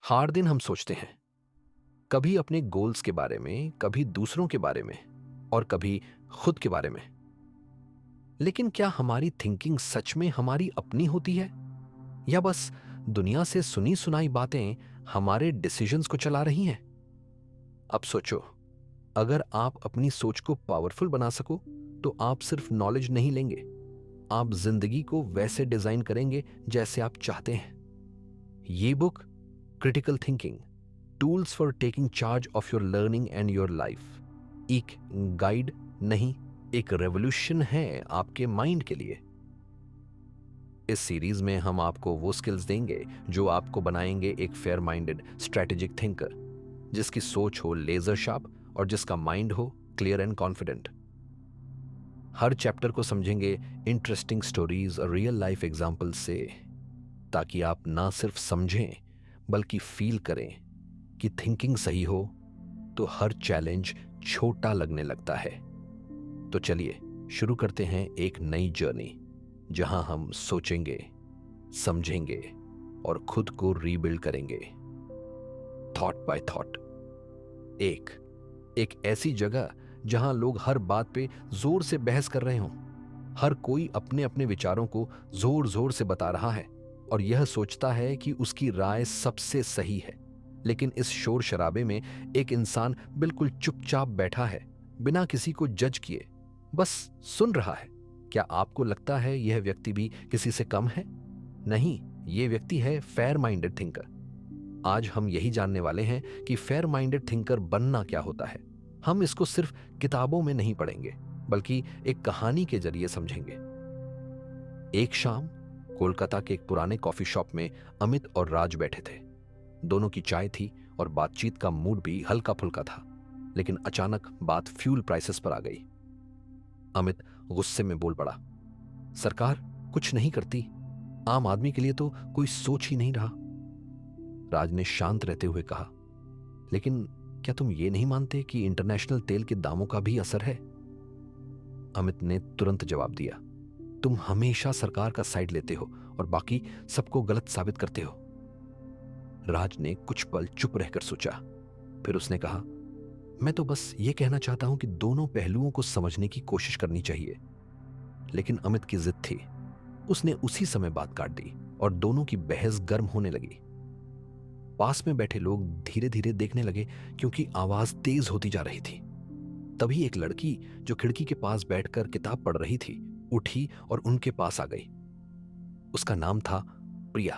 हर दिन हम सोचते हैं, कभी अपने गोल्स के बारे में, कभी दूसरों के बारे में और कभी खुद के बारे में। लेकिन क्या हमारी थिंकिंग सच में हमारी अपनी होती है या बस दुनिया से सुनी सुनाई बातें हमारे डिसीजंस को चला रही हैं? अब सोचो, अगर आप अपनी सोच को पावरफुल बना सको तो आप सिर्फ नॉलेज नहीं लेंगे, आप जिंदगी को वैसे डिजाइन करेंगे जैसे आप चाहते हैं। ये book, critical thinking, tools for taking charge of your learning and your life, एक गाइड नहीं, एक रेवोल्यूशन है आपके माइंड के लिए। इस सीरीज में हम आपको वो स्किल्स देंगे जो आपको बनाएंगे एक फेयर माइंडेड स्ट्रेटेजिक थिंकर, जिसकी सोच हो लेजर शार्प और जिसका माइंड हो clear and confident. Her chapter को समझेंगे इंटरेस्टिंग स्टोरीज और रियल लाइफ एग्जाम्पल्स से, ताकि आप ना सिर्फ समझें बल्कि फील करें कि थिंकिंग सही हो तो हर चैलेंज छोटा लगने लगता है। तो चलिए शुरू करते हैं एक नई जर्नी, जहां हम सोचेंगे, समझेंगे और खुद को रीबिल्ड करेंगे थॉट बाय थॉट। एक एक ऐसी जगह जहां लोग हर बात पे जोर से बहस कर रहे हों, हर कोई अपने अपने विचारों को जोर जोर से बता रहा है और यह सोचता है कि उसकी राय सबसे सही है। लेकिन इस शोर शराबे में एक इंसान बिल्कुल चुपचाप बैठा है, बिना किसी को जज किए, बस सुन रहा है। क्या आपको लगता है यह व्यक्ति भी किसी से कम है? नहीं, यह व्यक्ति है फेयर माइंडेड थिंकर। आज हम यही जानने वाले हैं कि फेयर माइंडेड थिंकर बनना क्या होता है। हम इसको सिर्फ किताबों में नहीं पढ़ेंगे, बल्कि एक कहानी के जरिए समझेंगे। एक शाम कोलकाता के एक पुराने कॉफी शॉप में अमित और राज बैठे थे। दोनों की चाय थी और बातचीत का मूड भी हल्का फुल्का था। लेकिन अचानक बात फ्यूल प्राइसेस पर आ गई। अमित गुस्से में बोल पड़ा, सरकार कुछ नहीं करती, आम आदमी के लिए तो कोई सोच ही नहीं रहा। राज ने शांत रहते हुए कहा, लेकिन क्या तुम ये नहीं मानते कि इंटरनेशनल तेल के दामों का भी असर है? अमित ने तुरंत जवाब दिया, तुम हमेशा सरकार का साइड लेते हो और बाकी सबको गलत साबित करते हो। राज ने कुछ पल चुप रहकर सोचा, फिर उसने कहा, मैं तो बस ये कहना चाहता हूं कि दोनों पहलुओं को समझने की कोशिश करनी चाहिए। लेकिन अमित की जिद थी। उसने उसी समय बात काट दी और दोनों की बहस गर्म होने लगी। पास में बैठे लोग धीरे धीरे देखने लगे, क्योंकि आवाज तेज होती जा रही थी। तभी एक लड़की जो खिड़की के पास बैठकर किताब पढ़ रही थी, उठी और उनके पास आ गई। उसका नाम था प्रिया।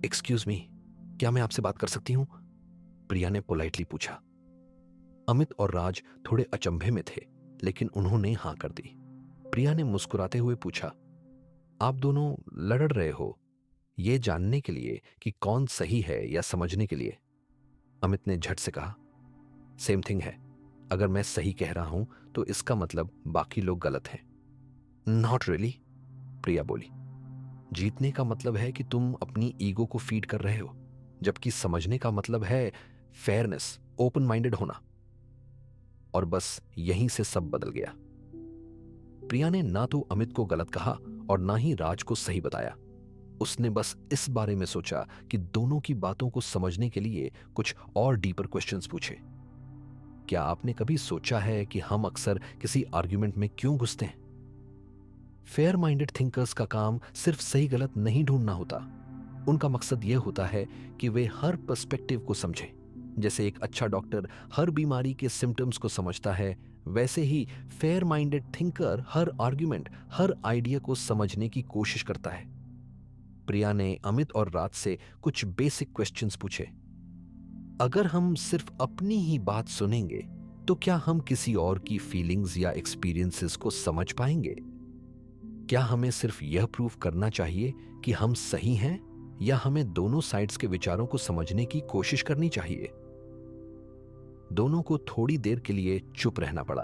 एक्सक्यूज मी, क्या मैं आपसे बात कर सकती हूं? प्रिया ने पोलाइटली पूछा। अमित और राज थोड़े अचंभे में थे, लेकिन उन्होंने हां कर दी। प्रिया ने मुस्कुराते हुए पूछा, आप दोनों लड़ रहे हो ये जानने के लिए कि कौन सही है या समझने के लिए? अमित ने झट से कहा, सेम थिंग है। अगर मैं सही कह रहा हूं तो इसका मतलब बाकी लोग गलत हैं। नॉट रियली, प्रिया बोली। जीतने का मतलब है कि तुम अपनी ईगो को फीड कर रहे हो, जबकि समझने का मतलब है फेयरनेस, ओपन माइंडेड होना। और बस यहीं से सब बदल गया। प्रिया ने ना तो अमित को गलत कहा और ना ही राज को सही बताया। उसने बस इस बारे में सोचा कि दोनों की बातों को समझने के लिए कुछ और डीपर क्वेश्चंस पूछे। क्या आपने कभी सोचा है कि हम अक्सर किसी आर्ग्यूमेंट में क्यों घुसते हैं? फेयर माइंडेड थिंकर्स का काम सिर्फ सही गलत नहीं ढूंढना होता। उनका मकसद यह होता है कि वे हर पर्सपेक्टिव को समझें। जैसे एक अच्छा डॉक्टर हर बीमारी के सिम्टम्स को समझता है, वैसे ही फेयर माइंडेड थिंकर हर आर्ग्यूमेंट, हर आइडिया को समझने की कोशिश करता है। प्रिया ने अमित और राज से कुछ बेसिक क्वेश्चंस पूछे। अगर हम सिर्फ अपनी ही बात सुनेंगे तो क्या हम किसी और की फीलिंग्स या एक्सपीरियंसेस को समझ पाएंगे? क्या हमें सिर्फ यह प्रूव करना चाहिए कि हम सही हैं, या हमें दोनों साइड्स के विचारों को समझने की कोशिश करनी चाहिए? दोनों को थोड़ी देर के लिए चुप रहना पड़ा।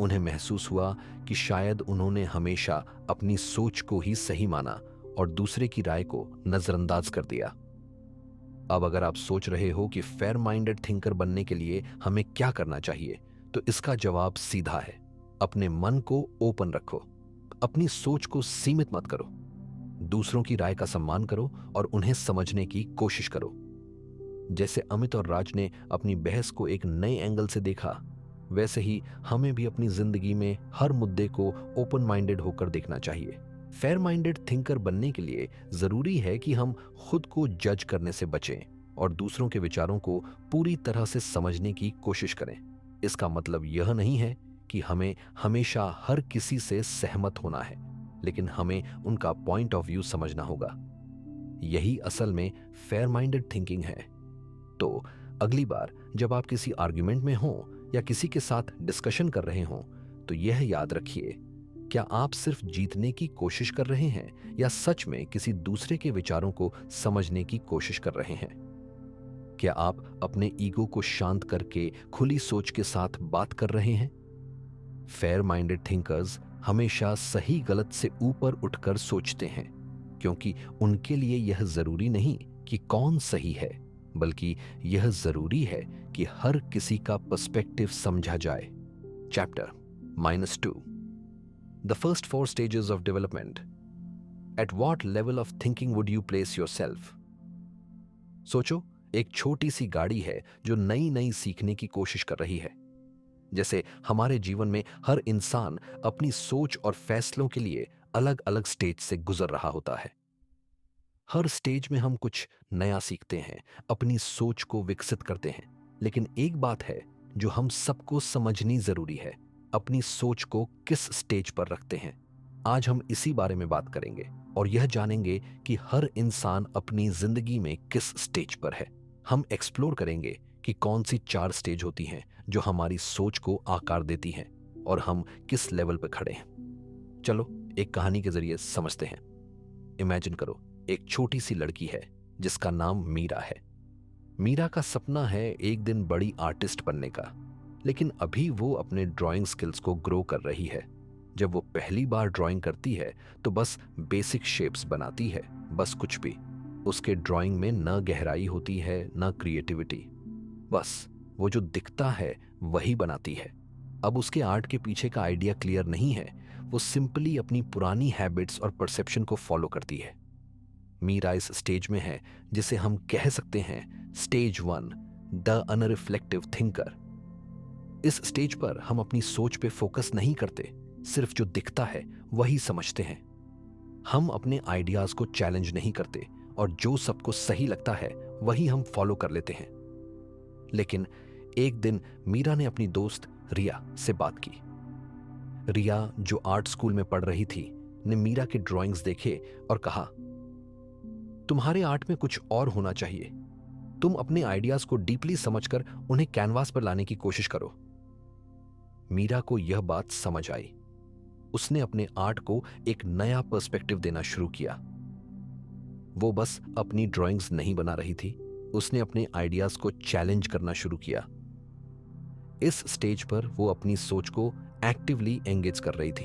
उन्हें महसूस हुआ कि शायद उन्होंने हमेशा अपनी सोच को ही सही माना और दूसरे की राय को नजरअंदाज कर दिया। अब अगर आप सोच रहे हो कि फेयर माइंडेड थिंकर बनने के लिए हमें क्या करना चाहिए, तो इसका जवाब सीधा है, अपने मन को ओपन रखो, अपनी सोच को सीमित मत करो, दूसरों की राय का सम्मान करो और उन्हें समझने की कोशिश करो। जैसे अमित और राज ने अपनी बहस को एक नए एंगल से देखा, वैसे ही हमें भी अपनी जिंदगी में हर मुद्दे को ओपन माइंडेड होकर देखना चाहिए। फेयर माइंडेड थिंकर बनने के लिए जरूरी है कि हम खुद को जज करने से बचें और दूसरों के विचारों को पूरी तरह से समझने की कोशिश करें। इसका मतलब यह नहीं है कि हमें हमेशा हर किसी से सहमत होना है, लेकिन हमें उनका पॉइंट ऑफ व्यू समझना होगा। यही असल में फेयर माइंडेड थिंकिंग है। तो अगली बार जब आप किसी आर्ग्यूमेंट में हों या किसी के साथ डिस्कशन कर रहे हों, तो यह याद रखिए, क्या आप सिर्फ जीतने की कोशिश कर रहे हैं या सच में किसी दूसरे के विचारों को समझने की कोशिश कर रहे हैं? क्या आप अपने ईगो को शांत करके खुली सोच के साथ बात कर रहे हैं? फेयर माइंडेड थिंकर्स हमेशा सही गलत से ऊपर उठकर सोचते हैं, क्योंकि उनके लिए यह जरूरी नहीं कि कौन सही है, बल्कि यह जरूरी है कि हर किसी का पर्सपेक्टिव समझा जाए। Chapter -2, the first 4 stages of development. At what level of thinking would you place yourself? सोचो, एक छोटी सी गाड़ी है जो नई नई सीखने की कोशिश कर रही है। जैसे हमारे जीवन में हर इंसान अपनी सोच और फैसलों के लिए अलग अलग स्टेज से गुजर रहा होता है। हर स्टेज में हम कुछ नया सीखते हैं, अपनी सोच को विकसित करते हैं। लेकिन एक बात है जो हम सबको समझनी जरूरी है, अपनी सोच को किस स्टेज पर रखते हैं। आज हम इसी बारे में बात करेंगे और यह जानेंगे कि हर इंसान अपनी जिंदगी में किस स्टेज पर है। हम एक्सप्लोर करेंगे कि कौन सी 4 स्टेज होती हैं जो हमारी सोच को आकार देती हैं और हम किस लेवल पर खड़े हैं। चलो एक कहानी के जरिए समझते हैं। इमेजिन करो, एक छोटी सी लड़की है जिसका नाम मीरा है। मीरा का सपना है एक दिन बड़ी आर्टिस्ट बनने का, लेकिन अभी वो अपने ड्राइंग स्किल्स को ग्रो कर रही है। जब वो पहली बार ड्राइंग करती है तो बस बेसिक शेप्स बनाती है, बस कुछ भी। उसके ड्राइंग में न गहराई होती है न क्रिएटिविटी, बस वो जो दिखता है वही बनाती है। अब उसके आर्ट के पीछे का आइडिया क्लियर नहीं है, वो सिंपली अपनी पुरानी हैबिट्स और परसेप्शन को फॉलो करती है। मीरा इस स्टेज में है जिसे हम कह सकते हैं स्टेज 1, द अनरिफ्लेक्टिव थिंकर। इस स्टेज पर हम अपनी सोच पे फोकस नहीं करते, सिर्फ जो दिखता है वही समझते हैं। हम अपने आइडियाज को चैलेंज नहीं करते और जो सबको सही लगता है वही हम फॉलो कर लेते हैं। लेकिन एक दिन मीरा ने अपनी दोस्त रिया से बात की। रिया, जो आर्ट स्कूल में पढ़ रही थी, ने मीरा के ड्राइंग्स देखे और कहा, तुम्हारे आर्ट में कुछ और होना चाहिए। तुम अपने आइडियाज को डीपली समझकर उन्हें कैनवास पर लाने की कोशिश करो। मीरा को यह बात समझ आई। उसने अपने आर्ट को एक नया पर्सपेक्टिव देना शुरू किया। वो बस अपनी ड्राइंग्स नहीं बना रही थी, उसने अपने आइडियाज को चैलेंज करना शुरू किया। इस स्टेज पर वो अपनी सोच को एक्टिवली एंगेज कर रही थी।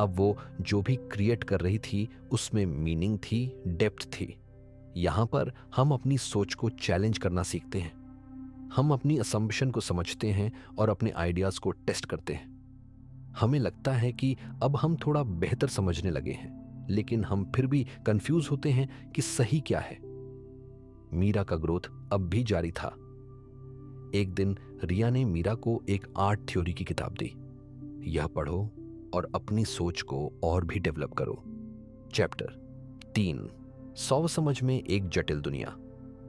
अब वो जो भी क्रिएट कर रही थी उसमें मीनिंग थी, डेप्थ थी। यहां पर हम अपनी सोच को चैलेंज करना सीखते हैं। हम अपनी असम्पशन को समझते हैं और अपने आइडियाज को टेस्ट करते हैं। हमें लगता है कि अब हम थोड़ा बेहतर समझने लगे हैं, लेकिन हम फिर भी कंफ्यूज होते हैं कि सही क्या है। मीरा का ग्रोथ अब भी जारी था। एक दिन रिया ने मीरा को एक आर्ट थ्योरी की किताब दी। यह पढ़ो और अपनी सोच को और भी डेवलप करो। चैप्टर 3, 100 समझ में एक जटिल दुनिया।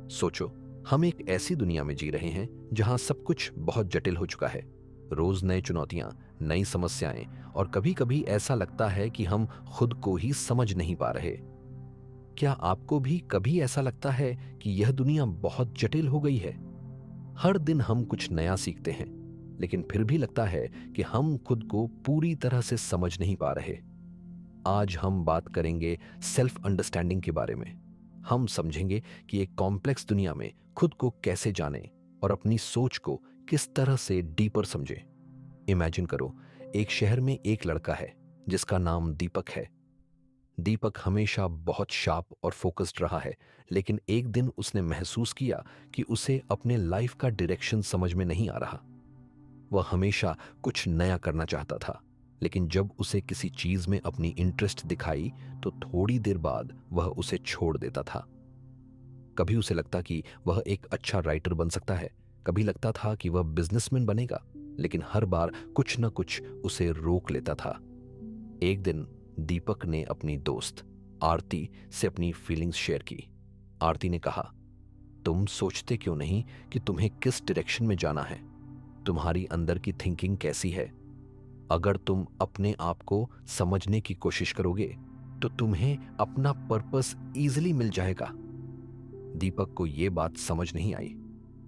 सोचो, हम एक ऐसी दुनिया में जी रहे हैं जहां सब कुछ बहुत जटिल हो चुका है। रोज नई चुनौतियां, नई समस्याएं, और कभी कभी ऐसा लगता है कि हम खुद को ही समझ नहीं पा रहे। क्या आपको भी कभी ऐसा लगता है कि यह दुनिया बहुत जटिल हो गई है? हर दिन हम कुछ नया सीखते हैं, लेकिन फिर भी लगता है कि हम खुद को पूरी तरह से समझ नहीं पा रहे। आज हम बात करेंगे सेल्फ अंडरस्टैंडिंग के बारे में। हम समझेंगे कि एक कॉम्प्लेक्स दुनिया में खुद को कैसे जाने और अपनी सोच को किस तरह से डीपर समझें। इमेजिन करो, एक शहर में एक लड़का है जिसका नाम दीपक है। दीपक हमेशा बहुत शार्प और फोकस्ड रहा है, लेकिन एक दिन उसने महसूस किया कि उसे अपने लाइफ का डायरेक्शन समझ में नहीं आ रहा। वह हमेशा कुछ नया करना चाहता था, लेकिन जब उसे किसी चीज में अपनी इंटरेस्ट दिखाई तो थोड़ी देर बाद वह उसे छोड़ देता था। कभी उसे लगता कि वह एक अच्छा राइटर बन सकता है, कभी लगता था कि वह बिजनेसमैन बनेगा, लेकिन हर बार कुछ न कुछ उसे रोक लेता था। एक दिन दीपक ने अपनी दोस्त आरती से अपनी फीलिंग्स शेयर की। आरती ने कहा, तुम सोचते क्यों नहीं कि तुम्हें किस डायरेक्शन में जाना है? तुम्हारी अंदर की थिंकिंग कैसी है? अगर तुम अपने आप को समझने की कोशिश करोगे तो तुम्हें अपना पर्पस इजीली मिल जाएगा। दीपक को यह बात समझ नहीं आई।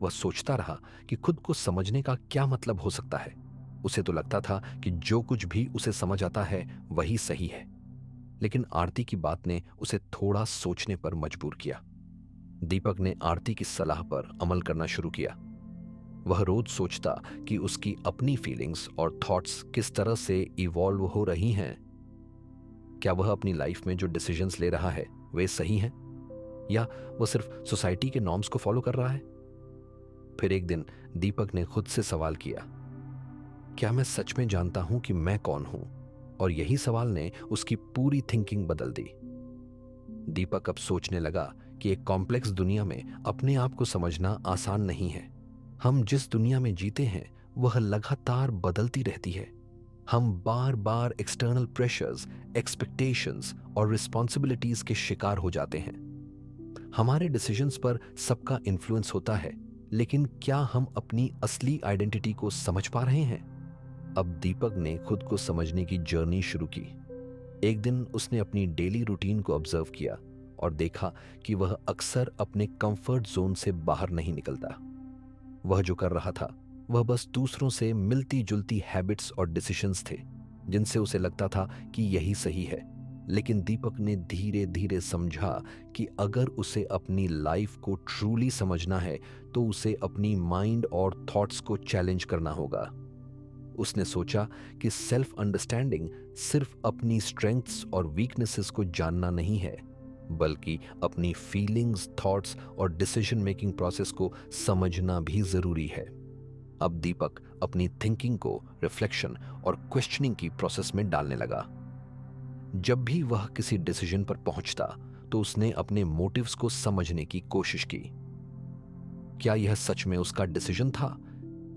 वह सोचता रहा कि खुद को समझने का क्या मतलब हो सकता है। उसे तो लगता था कि जो कुछ भी उसे समझ आता है वही सही है। लेकिन आरती की बात ने उसे थोड़ा सोचने पर मजबूर किया। दीपक ने आरती की सलाह पर अमल करना शुरू किया। वह रोज सोचता कि उसकी अपनी फीलिंग्स और थॉट्स किस तरह से इवॉल्व हो रही हैं। क्या वह अपनी लाइफ में जो डिसीजंस ले रहा है वे सही हैं, या वह सिर्फ सोसाइटी के नॉर्म्स को फॉलो कर रहा है? फिर एक दिन दीपक ने खुद से सवाल किया, क्या मैं सच में जानता हूं कि मैं कौन हूं? और यही सवाल ने उसकी पूरी थिंकिंग बदल दी। दीपक अब सोचने लगा कि एक कॉम्प्लेक्स दुनिया में अपने आप को समझना आसान नहीं है। हम जिस दुनिया में जीते हैं वह लगातार बदलती रहती है। हम बार बार एक्सटर्नल प्रेशर्स, एक्सपेक्टेशंस और रिस्पॉन्सिबिलिटीज के शिकार हो जाते हैं। हमारे डिसीजंस पर सबका इन्फ्लुएंस होता है, लेकिन क्या हम अपनी असली आइडेंटिटी को समझ पा रहे हैं? अब दीपक ने खुद को समझने की जर्नी शुरू की। एक दिन उसने अपनी डेली रूटीन को ऑब्जर्व किया और देखा कि वह अक्सर अपने कंफर्ट जोन से बाहर नहीं निकलता। वह जो कर रहा था वह बस दूसरों से मिलती जुलती हैबिट्स और डिसीजंस थे, जिनसे उसे लगता था कि यही सही है। लेकिन दीपक ने धीरे धीरे समझा कि अगर उसे अपनी लाइफ को ट्रूली समझना है तो उसे अपनी माइंड और थॉट्स को चैलेंज करना होगा। उसने सोचा कि सेल्फ अंडरस्टैंडिंग सिर्फ अपनी स्ट्रेंथ्स और वीकनेसेस को जानना नहीं है, बल्कि अपनी फीलिंग्स, थॉट्स और डिसीजन मेकिंग प्रोसेस को समझना भी जरूरी है। अब दीपक अपनी थिंकिंग को रिफ्लेक्शन और क्वेश्चनिंग की प्रोसेस में डालने लगा। जब भी वह किसी डिसीजन पर पहुंचता तो उसने अपने मोटिव्स को समझने की कोशिश की। क्या यह सच में उसका डिसीजन था,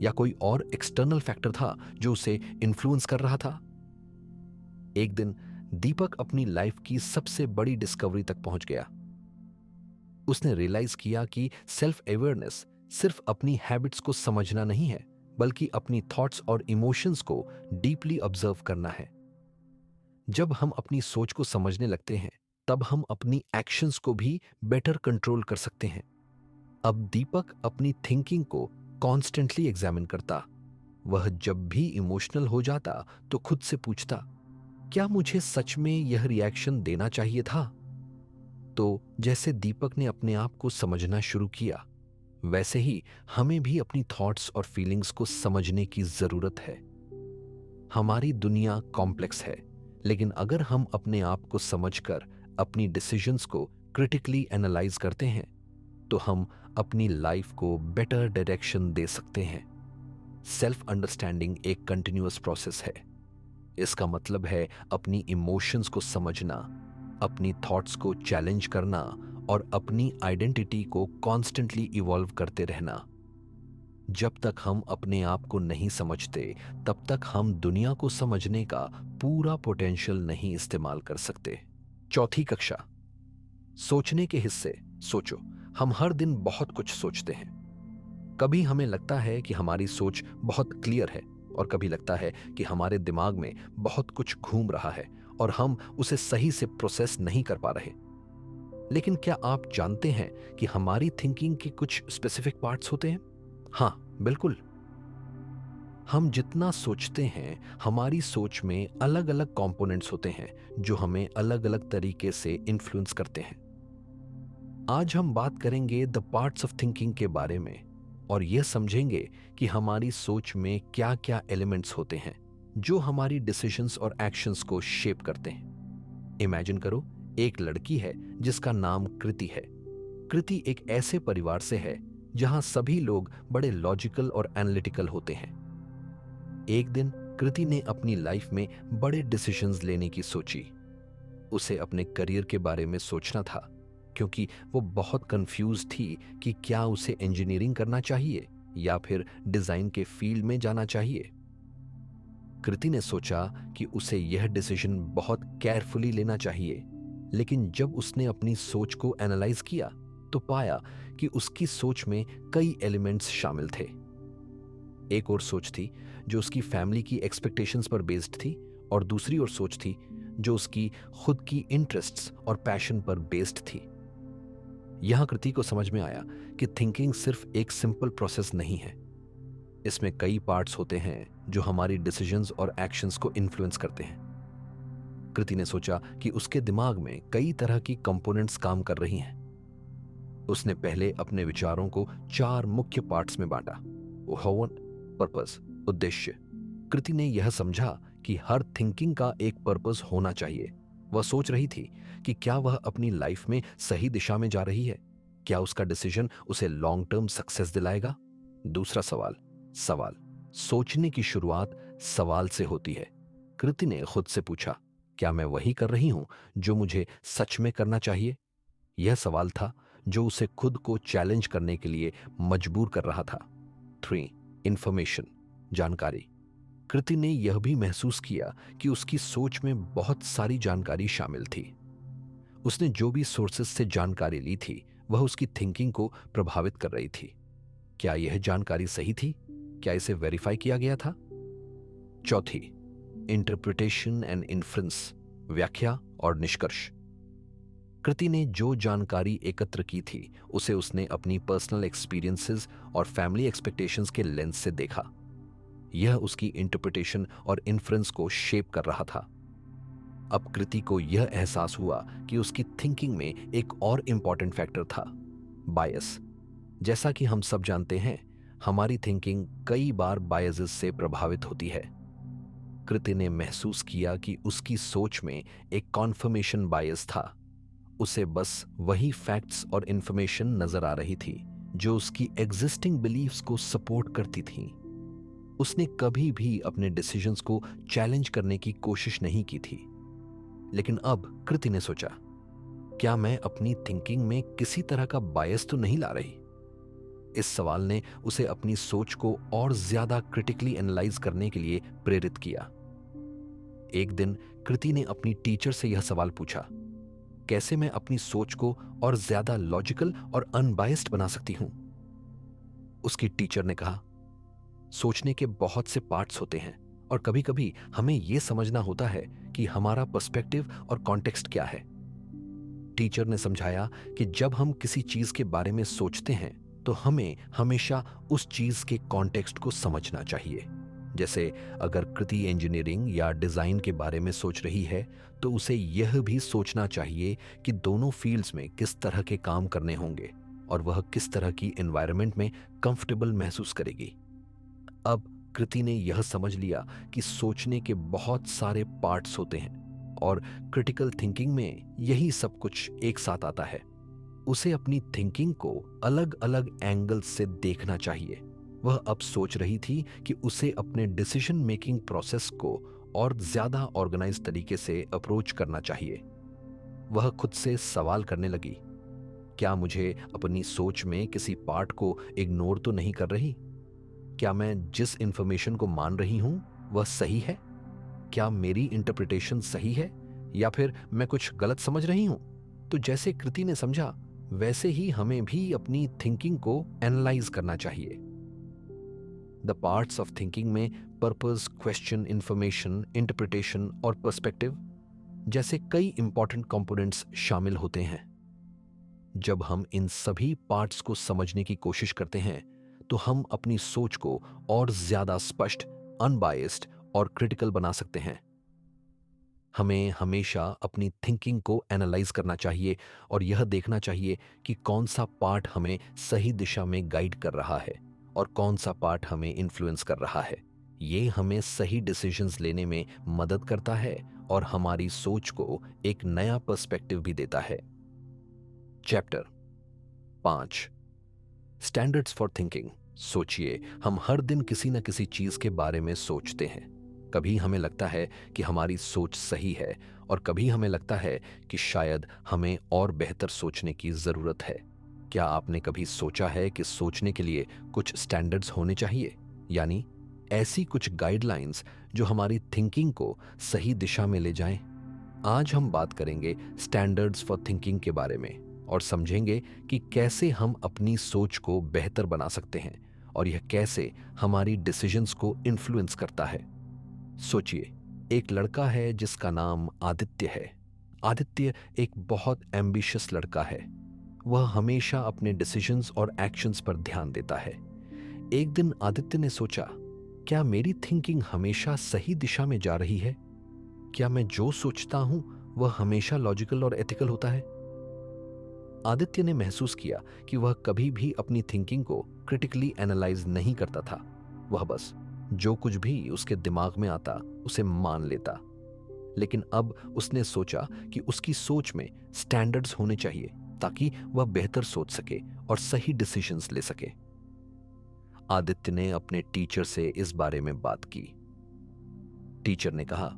या कोई और एक्सटर्नल फैक्टर था जो उसे इन्फ्लुएंस कर रहा था? एक दिन दीपक अपनी लाइफ की सबसे बड़ी डिस्कवरी तक पहुंच गया। उसने रियलाइज किया कि सेल्फ अवेयरनेस सिर्फ अपनी हैबिट्स को समझना नहीं है, बल्कि अपनी थॉट्स और इमोशंस को डीपली ऑब्जर्व करना है। जब हम अपनी सोच को समझने लगते हैं तब हम अपनी एक्शंस को भी बेटर कंट्रोल कर सकते हैं। अब दीपक अपनी थिंकिंग को कॉन्स्टेंटली एग्जामिन करता। वह जब भी इमोशनल हो जाता तो खुद से पूछता, क्या मुझे सच में यह रिएक्शन देना चाहिए था? तो जैसे दीपक ने अपने आप को समझना शुरू किया, वैसे ही हमें भी अपनी थॉट्स और फीलिंग्स को समझने की जरूरत है। हमारी दुनिया कॉम्प्लेक्स है, लेकिन अगर हम अपने आप को समझकर अपनी डिसीजंस को क्रिटिकली एनालाइज करते हैं तो हम अपनी लाइफ को बेटर डायरेक्शन दे सकते हैं। सेल्फ अंडरस्टैंडिंग एक कंटिन्यूअस प्रोसेस है। इसका मतलब है अपनी इमोशंस को समझना, अपनी थॉट्स को चैलेंज करना और अपनी आइडेंटिटी को कॉन्स्टेंटली इवॉल्व करते रहना। जब तक हम अपने आप को नहीं समझते तब तक हम दुनिया को समझने का पूरा पोटेंशियल नहीं इस्तेमाल कर सकते। चौथी कक्षा, सोचने के हिस्से। सोचो, हम हर दिन बहुत कुछ सोचते हैं। कभी हमें लगता है कि हमारी सोच बहुत क्लियर है और कभी लगता है कि हमारे दिमाग में बहुत कुछ घूम रहा है और हम उसे सही से प्रोसेस नहीं कर पा रहे। लेकिन क्या आप जानते हैं कि हमारी थिंकिंग के कुछ स्पेसिफिक पार्ट्स होते हैं? हाँ, बिल्कुल। हम जितना सोचते हैं हमारी सोच में अलग अलग कंपोनेंट्स होते हैं जो हमें अलग अलग तरीके से इन्फ्लुएंस करते हैं। आज हम बात करेंगे द पार्ट्स ऑफ थिंकिंग के बारे में और यह समझेंगे कि हमारी सोच में क्या क्या एलिमेंट्स होते हैं जो हमारी डिसीजंस और एक्शंस को शेप करते हैं। इमेजिन करो, एक लड़की है जिसका नाम कृति है। कृति एक ऐसे परिवार से है जहां सभी लोग बड़े लॉजिकल और एनालिटिकल होते हैं। एक दिन कृति ने अपनी लाइफ में बड़े डिसीजंस लेने की सोची। उसे अपने करियर के बारे में सोचना था, क्योंकि वो बहुत कंफ्यूज थी कि क्या उसे इंजीनियरिंग करना चाहिए या फिर डिजाइन के फील्ड में जाना चाहिए। कृति ने सोचा कि उसे यह डिसीजन बहुत केयरफुली लेना चाहिए, लेकिन जब उसने अपनी सोच को एनालाइज किया तो पाया कि उसकी सोच में कई एलिमेंट्स शामिल थे। एक और सोच थी जो उसकी फैमिली की एक्सपेक्टेशंस पर बेस्ड थी, और दूसरी और सोच थी जो उसकी खुद की इंटरेस्ट्स और पैशन पर बेस्ड थी। यहां कृति को समझ में आया कि थिंकिंग सिर्फ एक सिंपल प्रोसेस नहीं है। इसमें कई पार्ट्स होते हैं जो हमारी डिसीजंस और एक्शंस को इन्फ्लुएंस करते हैं। कृति ने सोचा कि उसके दिमाग में कई तरह की कंपोनेंट्स काम कर रही हैं। उसने पहले अपने विचारों को 4 मुख्य पार्ट्स में बांटा: ओहवन, पर्पस, उद्देश्य। कृति ने यह समझा कि हर थिंकिंग का एक पर्पस होना चाहिए। वह सोच रही थी कि क्या वह अपनी लाइफ में सही दिशा में जा रही है, क्या उसका डिसीजन उसे लॉन्ग टर्म सक्सेस दिलाएगा। दूसरा सवाल, सवाल सोचने की शुरुआत सवाल से होती है। कृति ने खुद से पूछा, क्या मैं वही कर रही हूं जो मुझे सच में करना चाहिए? यह सवाल था जो उसे खुद को चैलेंज करने के लिए मजबूर कर रहा था। 3. इंफॉर्मेशन, जानकारी। कृति ने यह भी महसूस किया कि उसकी सोच में बहुत सारी जानकारी शामिल थी। उसने जो भी सोर्सेस से जानकारी ली थी वह उसकी थिंकिंग को प्रभावित कर रही थी। क्या यह जानकारी सही थी? क्या इसे वेरीफाई किया गया था? चौथी, इंटरप्रिटेशन एंड इन्फ्रेंस, व्याख्या और निष्कर्ष। कृति ने जो जानकारी एकत्र की थी उसे उसने अपनी पर्सनल एक्सपीरियंसेस और फैमिली एक्सपेक्टेशंस के लेंस से देखा। यह उसकी इंटरप्रिटेशन और इन्फ्रेंस को शेप कर रहा था। अब कृति को यह एहसास हुआ कि उसकी थिंकिंग में एक और इंपॉर्टेंट फैक्टर था, बायस। जैसा कि हम सब जानते हैं, हमारी थिंकिंग कई बार बायसेस से प्रभावित होती है। कृति ने महसूस किया कि उसकी सोच में एक कॉन्फर्मेशन बायस था। उसे बस वही फैक्ट्स और इंफॉर्मेशन नजर आ रही थी जो उसकी एग्जिस्टिंग बिलीफ्स को सपोर्ट करती थी। उसने कभी भी अपने डिसीजंस को चैलेंज करने की कोशिश नहीं की थी। लेकिन अब कृति ने सोचा, क्या मैं अपनी थिंकिंग में किसी तरह का बायस तो नहीं ला रही? इस सवाल ने उसे अपनी सोच को और ज्यादा क्रिटिकली एनालाइज करने के लिए प्रेरित किया। एक दिन कृति ने अपनी टीचर से यह सवाल पूछा, कैसे मैं अपनी सोच को और ज्यादा लॉजिकल और अनबायस्ड बना सकती हूं? उसकी टीचर ने कहा, सोचने के बहुत से पार्ट्स होते हैं और कभी-कभी हमें यह समझना होता है कि हमारा पर्सपेक्टिव और कॉन्टेक्स्ट क्या है। टीचर ने समझाया कि जब हम किसी चीज के बारे में सोचते हैं तो हमें हमेशा उस चीज के कॉन्टेक्स्ट को समझना चाहिए। जैसे अगर कृति इंजीनियरिंग या डिजाइन के बारे में सोच रही है तो उसे यह भी सोचना चाहिए कि दोनों फील्ड्स में किस तरह के काम करने होंगे और वह किस तरह की एनवायरनमेंट में कंफर्टेबल महसूस करेगी। अब कृति ने यह समझ लिया कि सोचने के बहुत सारे पार्ट्स होते हैं और क्रिटिकल थिंकिंग में यही सब कुछ एक साथ आता है। उसे अपनी थिंकिंग को अलग अलग एंगल्स से देखना चाहिए। वह अब सोच रही थी कि उसे अपने डिसीजन मेकिंग प्रोसेस को और ज्यादा ऑर्गेनाइज तरीके से अप्रोच करना चाहिए। वह खुद से सवाल करने लगी, क्या मुझे अपनी सोच में किसी पार्ट को इग्नोर तो नहीं कर रही? क्या मैं जिस इंफॉर्मेशन को मान रही हूं वह सही है? क्या मेरी इंटरप्रिटेशन सही है या फिर मैं कुछ गलत समझ रही हूं? तो जैसे कृति ने समझा वैसे ही हमें भी अपनी थिंकिंग को एनालाइज करना चाहिए। द पार्ट्स ऑफ थिंकिंग में पर्पस, क्वेश्चन, इंफॉर्मेशन, इंटरप्रिटेशन और पर्सपेक्टिव जैसे कई इंपॉर्टेंट कंपोनेंट्स शामिल होते हैं। जब हम इन सभी पार्ट्स को समझने की कोशिश करते हैं तो हम अपनी सोच को और ज्यादा स्पष्ट, अनबायस्ड और क्रिटिकल बना सकते हैं। हमें हमेशा अपनी थिंकिंग को एनालाइज करना चाहिए और यह देखना चाहिए कि कौन सा पार्ट हमें सही दिशा में गाइड कर रहा है और कौन सा पार्ट हमें इन्फ्लुएंस कर रहा है। ये हमें सही डिसीजंस लेने में मदद करता है और हमारी सोच को एक नया पर्सपेक्टिव भी देता है। Chapter 5, standards for thinking. सोचिए, हम हर दिन किसी न किसी चीज के बारे में सोचते हैं। कभी हमें लगता है कि हमारी सोच सही है और कभी हमें लगता है कि शायद हमें और बेहतर सोचने की ज़रूरत है। क्या आपने कभी सोचा है कि सोचने के लिए कुछ स्टैंडर्ड्स होने चाहिए, यानी ऐसी कुछ गाइडलाइंस जो हमारी थिंकिंग को सही दिशा में ले जाएं? आज हम बात करेंगे स्टैंडर्ड्स फॉर थिंकिंग के बारे में और समझेंगे कि कैसे हम अपनी सोच को बेहतर बना सकते हैं और यह कैसे हमारी डिसीजंस को इन्फ्लुएंस करता है। सोचिए, एक लड़का है जिसका नाम आदित्य है। आदित्य एक बहुत एम्बिशियस लड़का है। वह हमेशा अपने डिसीजंस और एक्शंस पर ध्यान देता है। एक दिन आदित्य ने सोचा, क्या मेरी थिंकिंग हमेशा सही दिशा में जा रही है? क्या मैं जो सोचता हूं वह हमेशा लॉजिकल और एथिकल होता है? आदित्य ने महसूस किया कि वह कभी भी अपनी थिंकिंग को क्रिटिकली एनालाइज नहीं करता था। वह बस जो कुछ भी उसके दिमाग में आता उसे मान लेता। लेकिन अब उसने सोचा कि उसकी सोच में स्टैंडर्ड्स होने चाहिए ताकि वह बेहतर सोच सके और सही डिसीजंस ले सके। आदित्य ने अपने टीचर से इस बारे में बात की। टीचर ने कहा,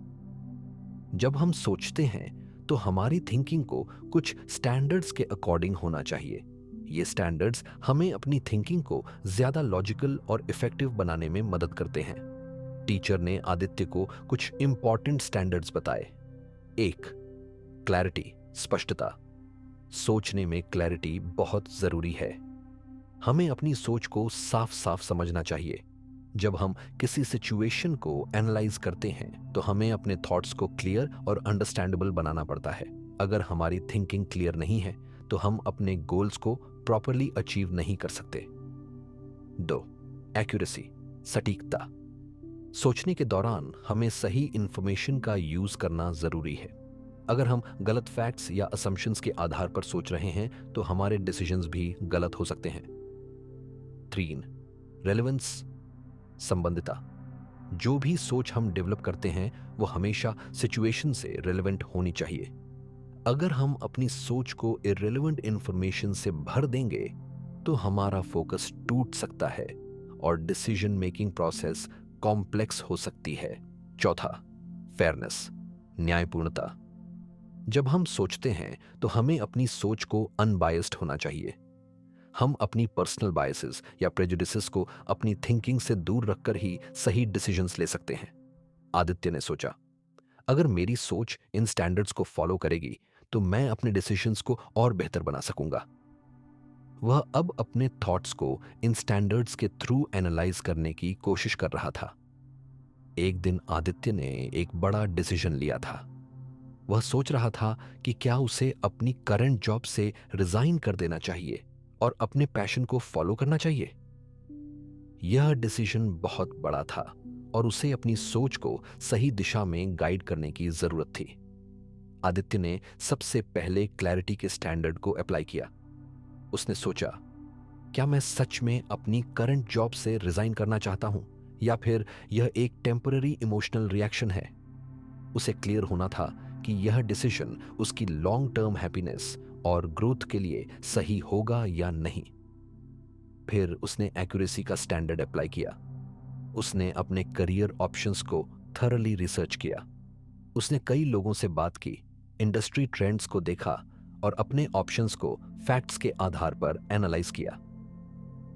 जब हम सोचते हैं तो हमारी थिंकिंग को कुछ स्टैंडर्ड्स के अकॉर्डिंग होना चाहिए। ये स्टैंडर्ड्स हमें अपनी थिंकिंग को ज्यादा लॉजिकल और इफेक्टिव बनाने में मदद करते हैं। टीचर ने आदित्य को कुछ इंपॉर्टेंट स्टैंडर्ड्स बताए। एक, क्लैरिटी, स्पष्टता। सोचने में क्लैरिटी बहुत जरूरी है। हमें अपनी सोच को साफ साफ समझना चाहिए। जब हम किसी सिचुएशन को एनालाइज करते हैं तो हमें अपने थॉट्स को क्लियर और अंडरस्टैंडेबल बनाना पड़ता है। अगर हमारी थिंकिंग क्लियर नहीं है तो हम अपने गोल्स को प्रॉपरली अचीव नहीं कर सकते। दो, एक्यूरेसी, सटीकता। सोचने के दौरान हमें सही इंफॉर्मेशन का यूज करना जरूरी है। अगर हम गलत फैक्ट्स या असम्पशंस के आधार पर सोच रहे हैं तो हमारे डिसीजंस भी गलत हो सकते हैं। 3, रेलेवेंस, संबंधिता। जो भी सोच हम डेवलप करते हैं वो हमेशा सिचुएशन से रिलेवेंट होनी चाहिए। अगर हम अपनी सोच को इररिलेवेंट इंफॉर्मेशन से भर देंगे तो हमारा फोकस टूट सकता है और डिसीजन मेकिंग प्रोसेस कॉम्प्लेक्स हो सकती है। चौथा, फेयरनेस, न्यायपूर्णता। जब हम सोचते हैं तो हमें अपनी सोच को अनबायस्ड होना चाहिए। हम अपनी पर्सनल बायसेस या प्रेजुडिसेस को अपनी थिंकिंग से दूर रखकर ही सही डिसीजंस ले सकते हैं। आदित्य ने सोचा, अगर मेरी सोच इन स्टैंडर्ड्स को फॉलो करेगी तो मैं अपने डिसीजंस को और बेहतर बना सकूंगा। वह अब अपने थॉट्स को इन स्टैंडर्ड्स के थ्रू एनालाइज करने की कोशिश कर रहा था। एक दिन आदित्य ने एक बड़ा डिसीजन लिया था। वह सोच रहा था कि क्या उसे अपनी करंट जॉब से रिजाइन कर देना चाहिए और अपने पैशन को फॉलो करना चाहिए। यह डिसीजन बहुत बड़ा था और उसे अपनी सोच को सही दिशा में गाइड करने की जरूरत थी। आदित्य ने सबसे पहले क्लैरिटी के स्टैंडर्ड को अप्लाई किया। उसने सोचा, क्या मैं सच में अपनी करंट जॉब से रिजाइन करना चाहता हूं या फिर यह एक टेम्पररी इमोशनल रिएक्शन है। उसे क्लियर होना था कि यह डिसीजन उसकी लॉन्ग टर्म हैप्पीनेस और ग्रोथ के लिए सही होगा या नहीं। फिर उसने एक्यूरेसी का स्टैंडर्ड अप्लाई किया। उसने अपने करियर ऑप्शंस को थरली रिसर्च किया। उसने कई लोगों से बात की, इंडस्ट्री ट्रेंड्स को देखा और अपने ऑप्शंस को फैक्ट्स के आधार पर एनालाइज किया।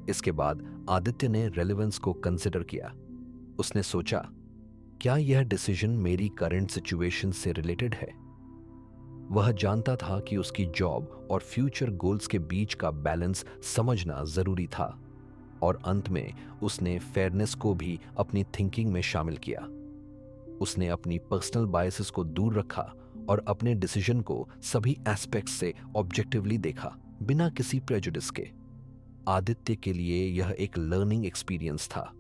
इसके बाद आदित्य ने रेलेवेंस को कंसिडर किया। उसने सोचा, क्या यह डिसीजन मेरी करंट सिचुएशन से रिलेटेड है। वह जानता था कि उसकी जॉब और फ्यूचर गोल्स के बीच का बैलेंस समझना जरूरी था और अंत में उसने फेयरनेस को भी अपनी थिंकिंग में शामिल किया। उसने अपनी पर्सनल बायसेस को दूर रखा और अपने डिसीजन को सभी एस्पेक्ट्स से ऑब्जेक्टिवली देखा, बिना किसी प्रेजुडिस के। आदित्य के लिए यह एक लर्निंग एक्सपीरियंस था।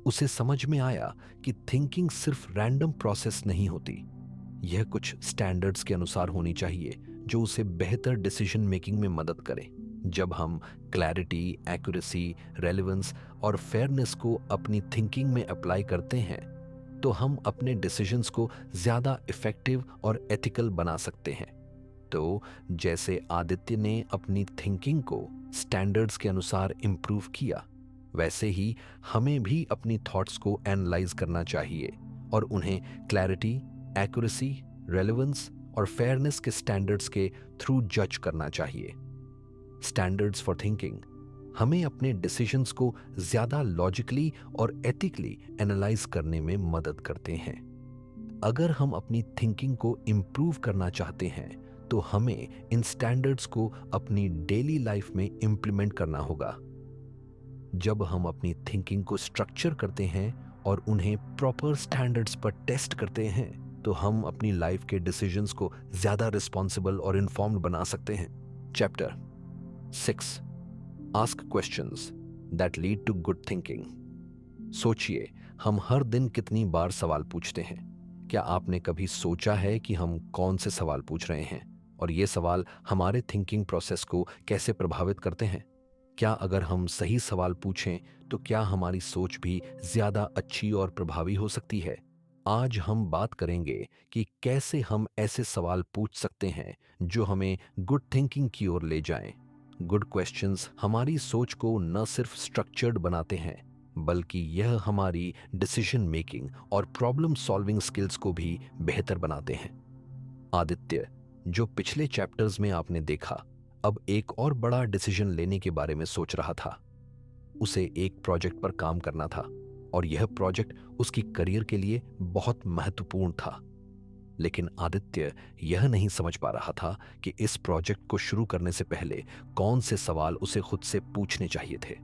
उसे समझ में आया कि थिंकिंग सिर्फ रैंडम प्रोसेस नहीं होती। यह कुछ स्टैंडर्ड्स के अनुसार होनी चाहिए जो उसे बेहतर डिसीजन मेकिंग में मदद करें। जब हम क्लैरिटी, एक्यूरेसी, रेलेवेंस और फेयरनेस को अपनी थिंकिंग में अप्लाई करते हैं तो हम अपने डिसीजंस को ज्यादा इफेक्टिव और एथिकल बना सकते हैं। तो जैसे आदित्य ने अपनी थिंकिंग को स्टैंडर्ड्स के अनुसार इंप्रूव किया, वैसे ही हमें भी अपनी थॉट्स को एनालाइज करना चाहिए और उन्हें क्लैरिटी, एक्यूरेसी, रेलेवेंस और फेयरनेस के स्टैंडर्ड्स के थ्रू जज करना चाहिए। स्टैंडर्ड्स फॉर थिंकिंग हमें अपने डिसीजंस को ज्यादा लॉजिकली और एथिकली एनालाइज करने में मदद करते हैं। अगर हम अपनी थिंकिंग को इम्प्रूव करना चाहते हैं तो हमें इन स्टैंडर्ड्स को अपनी डेली लाइफ में इम्प्लीमेंट करना होगा। जब हम अपनी थिंकिंग को स्ट्रक्चर करते हैं और उन्हें प्रॉपर स्टैंडर्ड्स पर टेस्ट करते हैं तो हम अपनी लाइफ के डिसीजंस को ज्यादा रिस्पॉन्सिबल और इन्फॉर्म्ड बना सकते हैं। Chapter 6 ask questions that lead to good thinking. सोचिए, हम हर दिन कितनी बार सवाल पूछते हैं? क्या आपने कभी सोचा है कि हम कौन से सवाल पूछ रहे हैं और ये सवाल हमारे थिंकिंग प्रोसेस को कैसे प्रभावित करते हैं? क्या अगर हम सही सवाल पूछें तो क्या हमारी सोच भी ज्यादा अच्छी और प्रभावी हो सकती है? आज हम बात करेंगे कि कैसे हम ऐसे सवाल पूछ सकते हैं जो हमें गुड थिंकिंग की ओर ले जाएं। गुड क्वेश्चंस हमारी सोच को न सिर्फ स्ट्रक्चर्ड बनाते हैं बल्कि यह हमारी डिसीजन मेकिंग और प्रॉब्लम सॉल्विंग स्किल्स को भी बेहतर बनाते हैं। आदित्य, जो पिछले चैप्टर्स में आपने देखा, अब एक और बड़ा डिसीजन लेने के बारे में सोच रहा था। उसे एक प्रोजेक्ट पर काम करना था और यह प्रोजेक्ट उसकी करियर के लिए बहुत महत्वपूर्ण था। लेकिन आदित्य यह नहीं समझ पा रहा था कि इस प्रोजेक्ट को शुरू करने से पहले कौन से सवाल उसे खुद से पूछने चाहिए थे।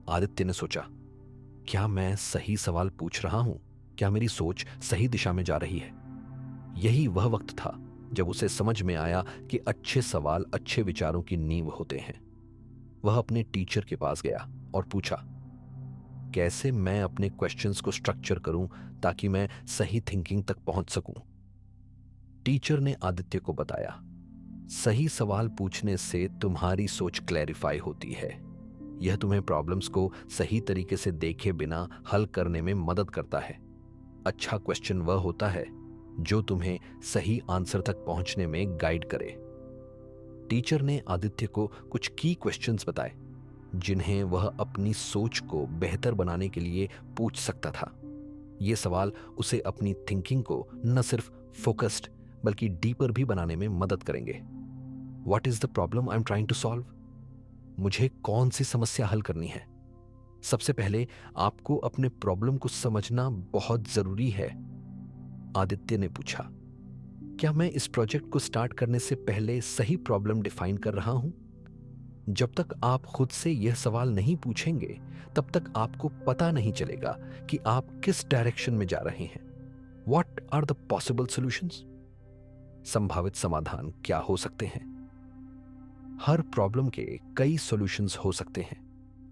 आदित्य ने सोचा, क्या मैं सही सवाल पूछ रहा हूं? क्या मेरी सोच सही दिशा में जा रही है? यही वह वक्त था जब उसे समझ में आया कि अच्छे सवाल अच्छे विचारों की नींव होते हैं। वह अपने टीचर के पास गया और पूछा, कैसे मैं अपने क्वेश्चंस को स्ट्रक्चर करूं ताकि मैं सही थिंकिंग तक पहुंच सकूं? टीचर ने आदित्य को बताया, सही सवाल पूछने से तुम्हारी सोच क्लैरिफाई होती है। यह तुम्हें प्रॉब्लम्स को सही तरीके से देखे बिना हल करने में मदद करता है। अच्छा क्वेश्चन वह होता है जो तुम्हें सही आंसर तक पहुंचने में गाइड करे। टीचर ने आदित्य को कुछ की क्वेश्चंस बताए जिन्हें वह अपनी सोच को बेहतर बनाने के लिए पूछ सकता था। ये सवाल उसे अपनी थिंकिंग को न सिर्फ फोकस्ड बल्कि डीपर भी बनाने में मदद करेंगे। What is the problem I am trying to solve? मुझे कौन सी समस्या हल करनी है? सबसे पहले आपको अपने प्रॉब्लम को समझना बहुत जरूरी है। आदित्य ने पूछा, क्या मैं इस प्रोजेक्ट को स्टार्ट करने से पहले सही प्रॉब्लम डिफाइन कर रहा हूं? जब तक आप खुद से यह सवाल नहीं पूछेंगे तब तक आपको पता नहीं चलेगा कि आप किस डायरेक्शन में जा रहे हैं। What are the possible solutions? संभावित समाधान क्या हो सकते हैं? हर प्रॉब्लम के कई सॉल्यूशंस हो सकते हैं।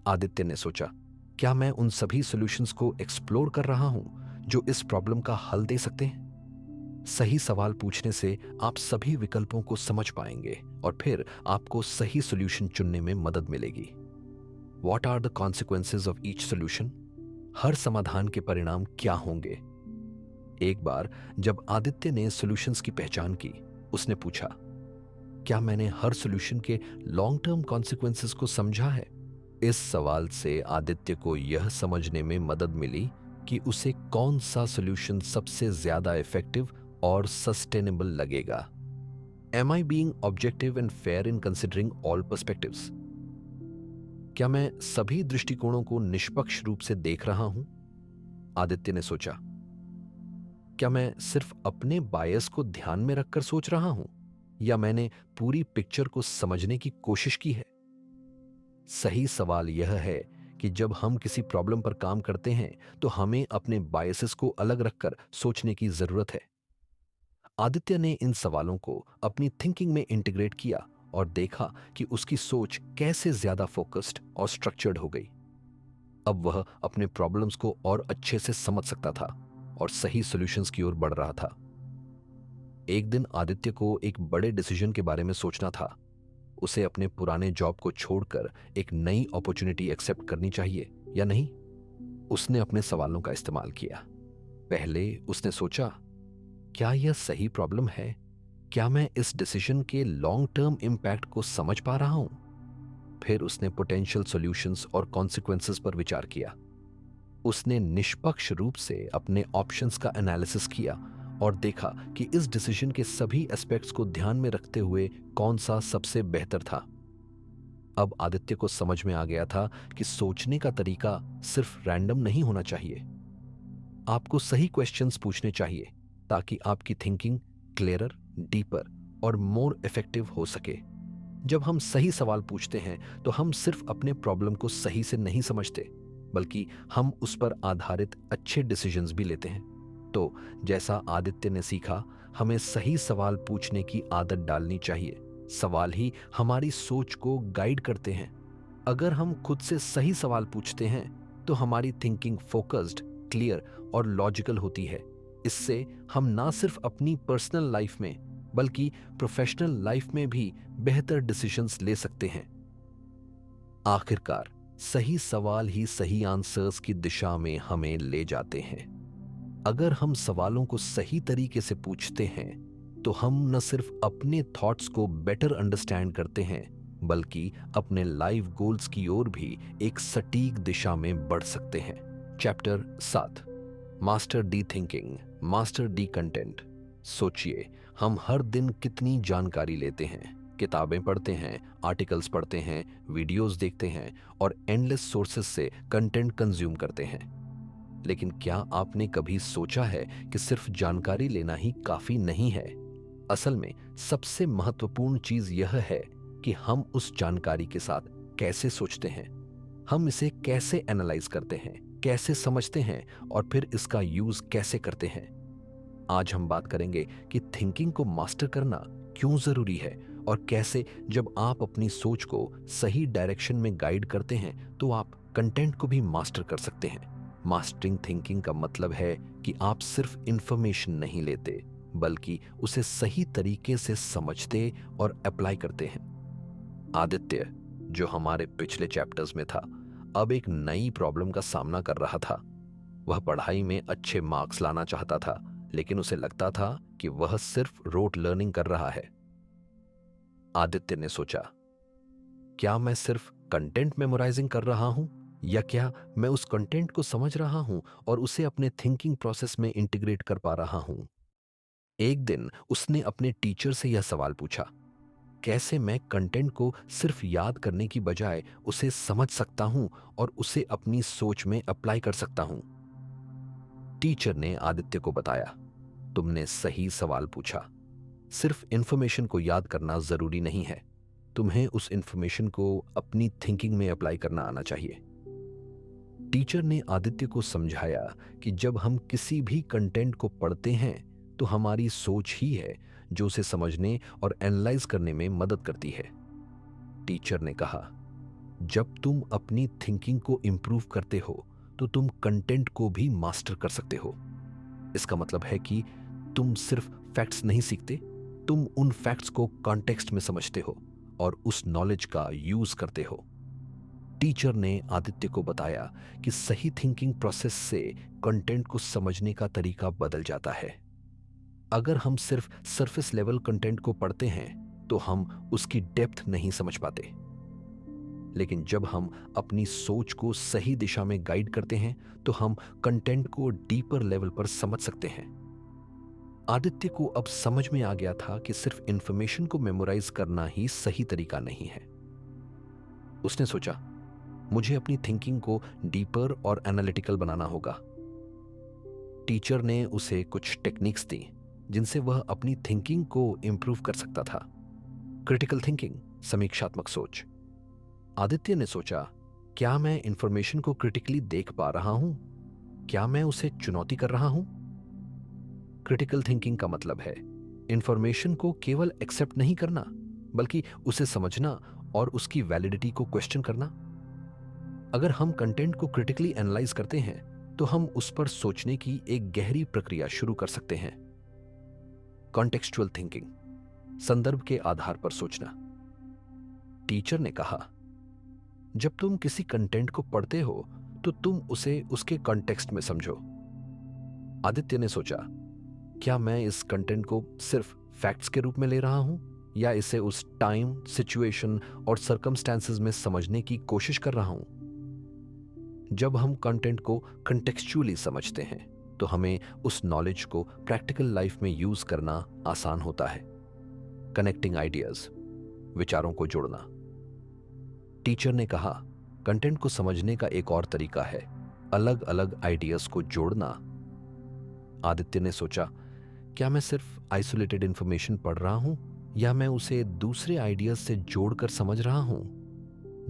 आदित्य ने सोचा, क्या मैं उन सभी सॉल्यूशंस को एक्सप्लोर कर रहा हूं जो इस प्रॉब्लम का हल दे सकते हैं? सही सवाल पूछने से आप सभी विकल्पों को समझ पाएंगे और फिर आपको सही सॉल्यूशन चुनने में मदद मिलेगी। What are the consequences of each solution? हर समाधान के परिणाम क्या होंगे? एक बार जब आदित्य ने सॉल्यूशंस की पहचान की, उसने पूछा, क्या मैंने हर सॉल्यूशन के लॉन्ग टर्म कॉन्सिक्वेंसेस को समझा है? इस सवाल से आदित्य को यह समझने में मदद मिली कि उसे कौन सा सॉल्यूशन सबसे ज्यादा इफेक्टिव और सस्टेनेबल लगेगा। Am I being objective and fair in considering all perspectives? क्या मैं सभी दृष्टिकोणों को निष्पक्ष रूप से देख रहा हूं? आदित्य ने सोचा, क्या मैं सिर्फ अपने बायस को ध्यान में रखकर सोच रहा हूं या मैंने पूरी पिक्चर को समझने की कोशिश की है? सही सवाल यह है कि जब हम किसी प्रॉब्लम पर काम करते हैं तो हमें अपने बायसेस को अलग रखकर सोचने की जरूरत है। आदित्य ने इन सवालों को अपनी थिंकिंग में इंटीग्रेट किया और देखा कि उसकी सोच कैसे ज्यादा फोकस्ड और स्ट्रक्चर्ड हो गई। अब वह अपने प्रॉब्लम्स को और अच्छे से समझ सकता था और सही सॉल्यूशंस की ओर बढ़ रहा था। एक दिन आदित्य को एक बड़े डिसीजन के बारे में सोचना था। उसे अपने पुराने जॉब को छोड़कर एक नई अपॉर्चुनिटी एक्सेप्ट करनी चाहिए या नहीं। उसने अपने सवालों का इस्तेमाल किया। पहले उसने सोचा, क्या यह सही प्रॉब्लम है? क्या मैं इस डिसीजन के लॉन्ग टर्म इम्पैक्ट को समझ पा रहा हूं? फिर उसने पोटेंशियल सॉल्यूशंस और कॉन्सिक्वेंसेस पर विचार किया। उसने निष्पक्ष रूप से अपने ऑप्शंस का एनालिसिस किया और देखा कि इस डिसीजन के सभी एस्पेक्ट्स को ध्यान में रखते हुए कौन सा सबसे बेहतर था। अब आदित्य को समझ में आ गया था कि सोचने का तरीका सिर्फ रैंडम नहीं होना चाहिए। आपको सही क्वेश्चंस पूछने चाहिए ताकि आपकी थिंकिंग क्लियरर, डीपर और मोर इफेक्टिव हो सके। जब हम सही सवाल पूछते हैं तो हम सिर्फ अपने प्रॉब्लम को सही से नहीं समझते, बल्कि हम उस पर आधारित अच्छे डिसीजंस भी लेते हैं। तो जैसा आदित्य ने सीखा, हमें सही सवाल पूछने की आदत डालनी चाहिए। सवाल ही हमारी सोच को गाइड करते हैं। अगर हम खुद से सही सवाल पूछते हैं तो हमारी थिंकिंग फोकस्ड, क्लियर और लॉजिकल होती है। इससे हम ना सिर्फ अपनी पर्सनल लाइफ में बल्कि प्रोफेशनल लाइफ में भी बेहतर डिसीजंस ले सकते हैं। आखिरकार सही सवाल ही सही आंसर्स की दिशा में हमें ले जाते हैं। अगर हम सवालों को सही तरीके से पूछते हैं तो हम न सिर्फ अपने थॉट्स को बेटर अंडरस्टैंड करते हैं, बल्कि अपने लाइफ गोल्स की ओर भी एक सटीक दिशा में बढ़ सकते हैं। Chapter 7, master D thinking, master D content. सोचिए, हम हर दिन कितनी जानकारी लेते हैं, किताबें पढ़ते हैं, आर्टिकल्स पढ़ते हैं, वीडियोस देखते हैं और एंडलेस सोर्सेस से कंटेंट कंज्यूम करते हैं। लेकिन क्या आपने कभी सोचा है कि सिर्फ जानकारी लेना ही काफी नहीं है? असल में सबसे महत्वपूर्ण चीज यह है कि हम उस जानकारी के साथ कैसे सोचते हैं। हम इसे कैसे एनालाइज करते हैं, कैसे समझते हैं और फिर इसका यूज कैसे करते हैं। आज हम बात करेंगे कि थिंकिंग को मास्टर करना क्यों जरूरी है और कैसे जब आप अपनी सोच को सही डायरेक्शन में गाइड करते हैं तो आप कंटेंट को भी मास्टर कर सकते हैं। मास्टरिंग थिंकिंग का मतलब है कि आप सिर्फ इंफॉर्मेशन नहीं लेते, बल्कि उसे सही तरीके से समझते और अप्लाई करते हैं। आदित्य, जो हमारे पिछले चैप्टर्स में था, अब एक नई प्रॉब्लम का सामना कर रहा था। वह पढ़ाई में अच्छे मार्क्स लाना चाहता था, लेकिन उसे लगता था कि वह सिर्फ रोट लर्निंग कर रहा है। आदित्य ने सोचा, क्या मैं सिर्फ कंटेंट मेमोराइजिंग कर रहा हूं, या क्या मैं उस कंटेंट को समझ रहा हूं और उसे अपने थिंकिंग प्रोसेस में इंटीग्रेट कर पा रहा हूं? एक दिन उसने अपने टीचर से यह सवाल पूछा, कैसे मैं कंटेंट को सिर्फ याद करने की बजाय उसे समझ सकता हूं और उसे अपनी सोच में अप्लाई कर सकता हूं? टीचर ने आदित्य को बताया, तुमने सही सवाल पूछा। सिर्फ इंफॉर्मेशन को याद करना जरूरी नहीं है, तुम्हें उस इंफॉर्मेशन को अपनी थिंकिंग में अप्लाई करना आना चाहिए। टीचर ने आदित्य को समझाया कि जब हम किसी भी कंटेंट को पढ़ते हैं तो हमारी सोच ही है जो उसे समझने और एनालाइज करने में मदद करती है। टीचर ने कहा, जब तुम अपनी थिंकिंग को इंप्रूव करते हो तो तुम कंटेंट को भी मास्टर कर सकते हो। इसका मतलब है कि तुम सिर्फ फैक्ट्स नहीं सीखते, तुम उन फैक्ट्स को कॉन्टेक्स्ट में समझते हो और उस नॉलेज का यूज करते हो। टीचर ने आदित्य को बताया कि सही थिंकिंग प्रोसेस से कंटेंट को समझने का तरीका बदल जाता है। अगर हम सिर्फ सरफेस लेवल कंटेंट को पढ़ते हैं तो हम उसकी डेप्थ नहीं समझ पाते, लेकिन जब हम अपनी सोच को सही दिशा में गाइड करते हैं तो हम कंटेंट को डीपर लेवल पर समझ सकते हैं। आदित्य को अब समझ में आ गया था कि सिर्फ इंफॉर्मेशन को मेमोराइज करना ही सही तरीका नहीं है। उसने सोचा, मुझे अपनी थिंकिंग को डीपर और एनालिटिकल बनाना होगा। टीचर ने उसे कुछ टेक्निक्स दी जिनसे वह अपनी थिंकिंग को इंप्रूव कर सकता था। क्रिटिकल थिंकिंग, समीक्षात्मक सोच। आदित्य ने सोचा, क्या मैं इंफॉर्मेशन को क्रिटिकली देख पा रहा हूं? क्या मैं उसे चुनौती कर रहा हूं? क्रिटिकल थिंकिंग का मतलब है इंफॉर्मेशन को केवल एक्सेप्ट नहीं करना, बल्कि उसे समझना और उसकी वैलिडिटी को क्वेश्चन करना। अगर हम कंटेंट को क्रिटिकली एनालाइज करते हैं तो हम उस पर सोचने की एक गहरी प्रक्रिया शुरू कर सकते हैं। कॉन्टेक्सचुअल थिंकिंग, संदर्भ के आधार पर सोचना। टीचर ने कहा, जब तुम किसी कंटेंट को पढ़ते हो तो तुम उसे उसके कॉन्टेक्स्ट में समझो। आदित्य ने सोचा, क्या मैं इस कंटेंट को सिर्फ फैक्ट्स के रूप में ले रहा हूं या इसे उस टाइम, सिचुएशन और सर्कमस्टेंसेस में समझने की कोशिश कर रहा हूं? जब हम कंटेंट को कॉन्टेक्सचुअली समझते हैं तो हमें उस नॉलेज को प्रैक्टिकल लाइफ में यूज करना आसान होता है। कनेक्टिंग आइडियाज, विचारों को जोड़ना। टीचर ने कहा, कंटेंट को समझने का एक और तरीका है अलग अलग आइडियाज को जोड़ना। आदित्य ने सोचा, क्या मैं सिर्फ आइसोलेटेड इंफॉर्मेशन पढ़ रहा हूं या मैं उसे दूसरे आइडियाज से जोड़कर समझ रहा हूं?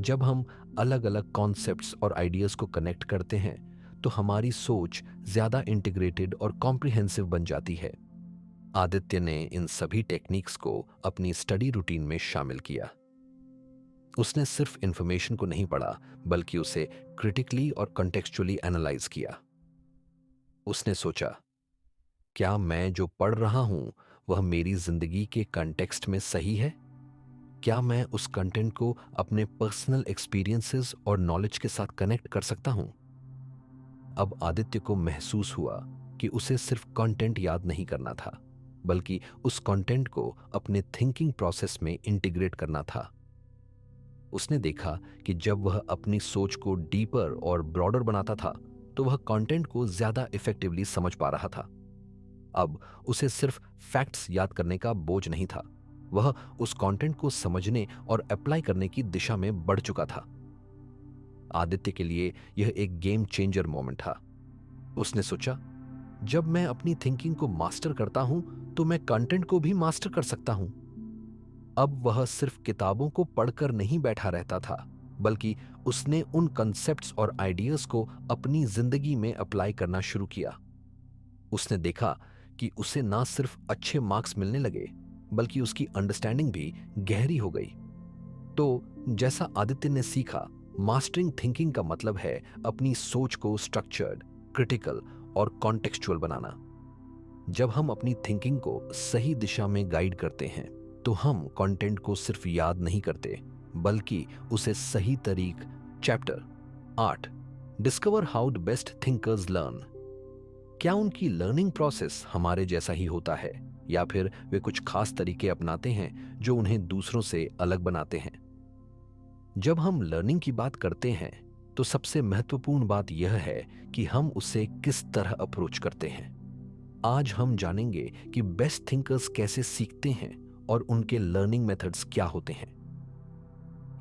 जब हम अलग अलग कॉन्सेप्ट्स और आइडियाज को कनेक्ट करते हैं तो हमारी सोच ज्यादा इंटीग्रेटेड और कॉम्प्रिहेंसिव बन जाती है। आदित्य ने इन सभी टेक्निक्स को अपनी स्टडी रूटीन में शामिल किया। उसने सिर्फ इंफॉर्मेशन को नहीं पढ़ा बल्कि उसे क्रिटिकली और कॉन्टेक्सचुअली एनालाइज किया। उसने सोचा, क्या मैं जो पढ़ रहा हूं वह मेरी जिंदगी के कॉन्टेक्स्ट में सही है? क्या मैं उस कंटेंट को अपने पर्सनल एक्सपीरियंसेस और नॉलेज के साथ कनेक्ट कर सकता हूं? अब आदित्य को महसूस हुआ कि उसे सिर्फ कंटेंट याद नहीं करना था बल्कि उस कंटेंट को अपने थिंकिंग प्रोसेस में इंटीग्रेट करना था। उसने देखा कि जब वह अपनी सोच को डीपर और ब्रॉडर बनाता था तो वह कंटेंट को ज्यादा इफेक्टिवली समझ पा रहा था। अब उसे सिर्फ फैक्ट्स याद करने का बोझ नहीं था, वह उस कंटेंट को समझने और अप्लाई करने की दिशा में बढ़ चुका था। आदित्य के लिए यह एक गेम चेंजर मोमेंट था। उसने सोचा, जब मैं अपनी थिंकिंग को मास्टर करता हूं तो मैं कंटेंट को भी मास्टर कर सकता हूं। अब वह सिर्फ किताबों को पढ़कर नहीं बैठा रहता था बल्कि उसने उन कॉन्सेप्ट्स और आइडियाज को अपनी जिंदगी में अप्लाई करना शुरू किया। उसने देखा कि उसे ना सिर्फ अच्छे मार्क्स मिलने लगे बल्कि उसकी अंडरस्टैंडिंग भी गहरी हो गई। तो जैसा आदित्य ने सीखा, मास्टरिंग थिंकिंग का मतलब है अपनी सोच को स्ट्रक्चर्ड, क्रिटिकल और कॉन्टेक्सचुअल बनाना। जब हम अपनी थिंकिंग को सही दिशा में गाइड करते हैं तो हम कंटेंट को सिर्फ याद नहीं करते बल्कि उसे सही तरीक। Chapter 8, discover how the best thinkers learn. क्या उनकी लर्निंग प्रोसेस हमारे जैसा ही होता है या फिर वे कुछ खास तरीके अपनाते हैं जो उन्हें दूसरों से अलग बनाते हैं? जब हम लर्निंग की बात करते हैं तो सबसे महत्वपूर्ण बात यह है कि हम उसे किस तरह अप्रोच करते हैं। आज हम जानेंगे कि बेस्ट थिंकर्स कैसे सीखते हैं और उनके लर्निंग मेथड्स क्या होते हैं।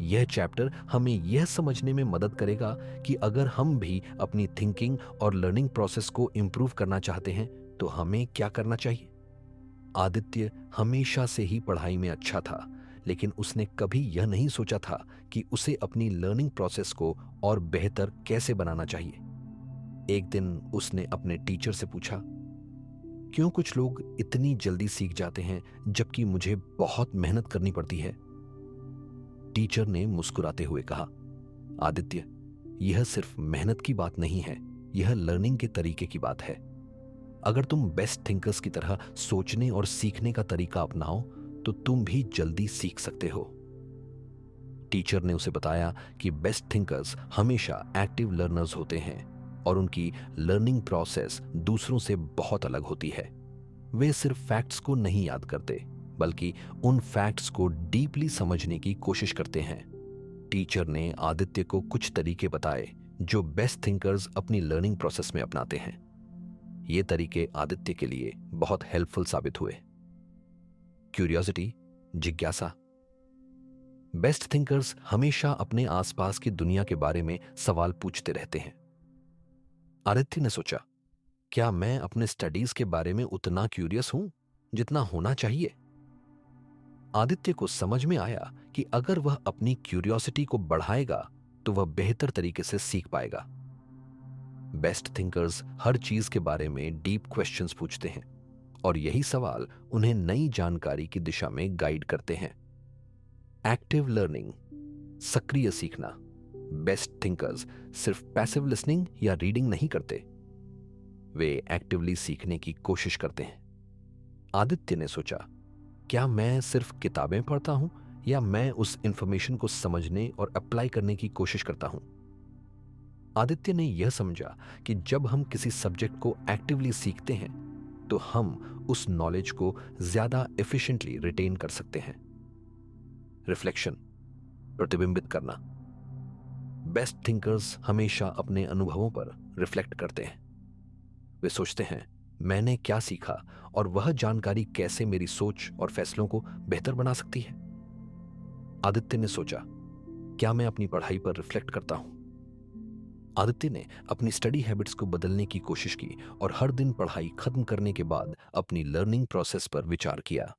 यह चैप्टर हमें यह समझने में मदद करेगा कि अगर हम भी अपनी थिंकिंग और लर्निंग प्रोसेस को इंप्रूव करना चाहते हैं तो हमें क्या करना चाहिए। आदित्य हमेशा से ही पढ़ाई में अच्छा था, लेकिन उसने कभी यह नहीं सोचा था कि उसे अपनी लर्निंग प्रोसेस को और बेहतर कैसे बनाना चाहिए। एक दिन उसने अपने टीचर से पूछा, क्यों कुछ लोग इतनी जल्दी सीख जाते हैं जबकि मुझे बहुत मेहनत करनी पड़ती है? टीचर ने मुस्कुराते हुए कहा, आदित्य, यह सिर्फ मेहनत की बात नहीं है, यह लर्निंग के तरीके की बात है। अगर तुम बेस्ट थिंकर्स की तरह सोचने और सीखने का तरीका अपनाओ तो तुम भी जल्दी सीख सकते हो। टीचर ने उसे बताया कि बेस्ट थिंकर्स हमेशा एक्टिव लर्नर्स होते हैं और उनकी लर्निंग प्रोसेस दूसरों से बहुत अलग होती है। वे सिर्फ फैक्ट्स को नहीं याद करते बल्कि उन फैक्ट्स को डीपली समझने की कोशिश करते हैं। टीचर ने आदित्य को कुछ तरीके बताए जो बेस्ट थिंकर्स अपनी लर्निंग प्रोसेस में अपनाते हैं। ये तरीके आदित्य के लिए बहुत हेल्पफुल साबित हुए। क्यूरियोसिटी, जिज्ञासा। बेस्ट थिंकर्स हमेशा अपने आसपास की दुनिया के बारे में सवाल पूछते रहते हैं। आदित्य ने सोचा, क्या मैं अपने स्टडीज के बारे में उतना क्यूरियस हूं जितना होना चाहिए? आदित्य को समझ में आया कि अगर वह अपनी क्यूरियोसिटी को बढ़ाएगा तो वह बेहतर तरीके से सीख पाएगा। बेस्ट थिंकर्स हर चीज के बारे में डीप क्वेश्चंस पूछते हैं और यही सवाल उन्हें नई जानकारी की दिशा में गाइड करते हैं। एक्टिव लर्निंग, सक्रिय सीखना। बेस्ट थिंकर्स सिर्फ पैसिव लिसनिंग या रीडिंग नहीं करते, वे एक्टिवली सीखने की कोशिश करते हैं। आदित्य ने सोचा, क्या मैं सिर्फ किताबें पढ़ता हूं या मैं उस इंफॉर्मेशन को समझने और अप्लाई करने की कोशिश करता हूं? आदित्य ने यह समझा कि जब हम किसी सब्जेक्ट को एक्टिवली सीखते हैं तो हम उस नॉलेज को ज्यादा एफिशिएंटली रिटेन कर सकते हैं। रिफ्लेक्शन, प्रतिबिंबित करना। बेस्ट थिंकर्स हमेशा अपने अनुभवों पर रिफ्लेक्ट करते हैं। वे सोचते हैं, मैंने क्या सीखा और वह जानकारी कैसे मेरी सोच और फैसलों को बेहतर बना सकती है। आदित्य ने सोचा, क्या मैं अपनी पढ़ाई पर रिफ्लेक्ट करता हूं? आदित्य ने अपनी स्टडी हैबिट्स को बदलने की कोशिश की और हर दिन पढ़ाई खत्म करने के बाद अपनी लर्निंग प्रोसेस पर विचार किया।